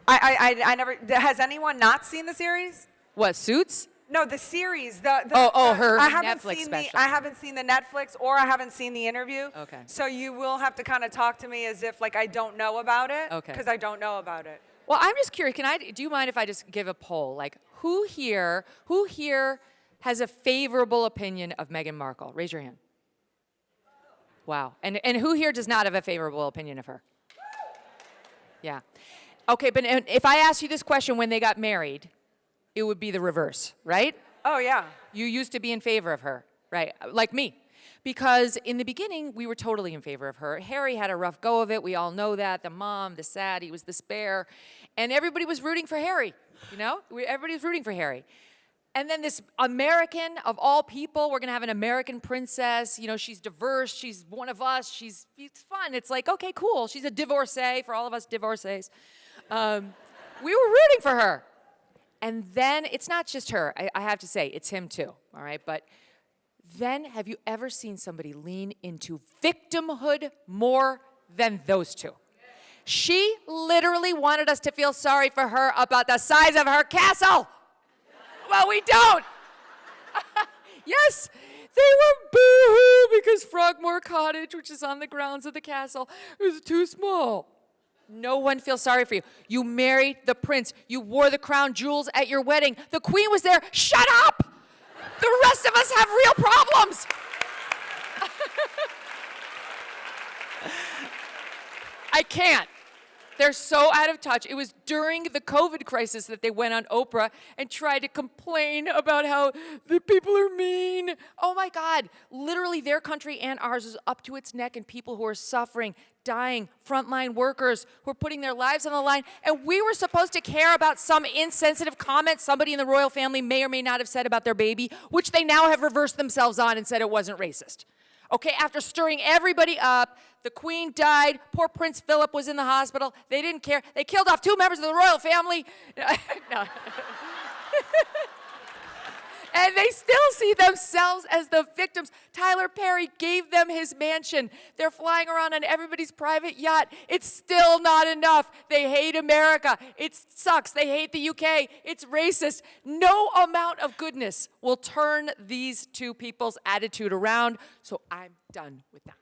I never. Has anyone not seen the series? What, Suits? No, the series. Her Netflix special. I haven't seen the Netflix, or I haven't seen the interview. Okay. So you will have to kind of talk to me as if like I don't know about it. Okay. Because I don't know about it. Well, I'm just curious. Do you mind if I just give a poll? Like, who here has a favorable opinion of Meghan Markle? Raise your hand. Wow. And who here does not have a favorable opinion of her? Yeah. Okay, but if I asked you this question when they got married, it would be the reverse, right? Oh, yeah. You used to be in favor of her, right? Like me. Because in the beginning, we were totally in favor of her. Harry had a rough go of it. We all know that. The mom, the sad, he was the spare. And everybody was rooting for Harry, you know? Everybody was rooting for Harry. And then this American, of all people, we're going to have an American princess. You know, she's diverse. She's one of us. It's fun. It's like, okay, cool. She's a divorcee for all of us divorcees. We were rooting for her. And then it's not just her. I have to say, it's him too, all right? But then have you ever seen somebody lean into victimhood more than those two? She literally wanted us to feel sorry for her about the size of her castle. Well, we don't. Yes, they were boo-hoo because Frogmore Cottage, which is on the grounds of the castle, is too small. No one feels sorry for you. You married the prince. You wore the crown jewels at your wedding. The queen was there. Shut up! The rest of us have real problems. I can't. They're so out of touch. It was during the COVID crisis that they went on Oprah and tried to complain about how the people are mean. Oh my God. Literally, their country and ours is up to its neck in people who are suffering, dying, frontline workers who are putting their lives on the line. And we were supposed to care about some insensitive comment somebody in the royal family may or may not have said about their baby, which they now have reversed themselves on and said it wasn't racist. Okay, after stirring everybody up, the queen died, poor Prince Philip was in the hospital, they didn't care, they killed off 2 members of the royal family. No. And they still see themselves as the victims. Tyler Perry gave them his mansion. They're flying around on everybody's private yacht. It's still not enough. They hate America. It sucks. They hate the UK. It's racist. No amount of goodness will turn these two people's attitude around, so I'm done with that.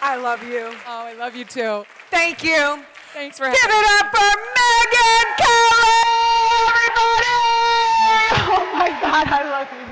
I love you. Oh, I love you too. Thank you. Thanks for having Give me. it up for Megyn Kelly, everybody! Oh my God, I love you.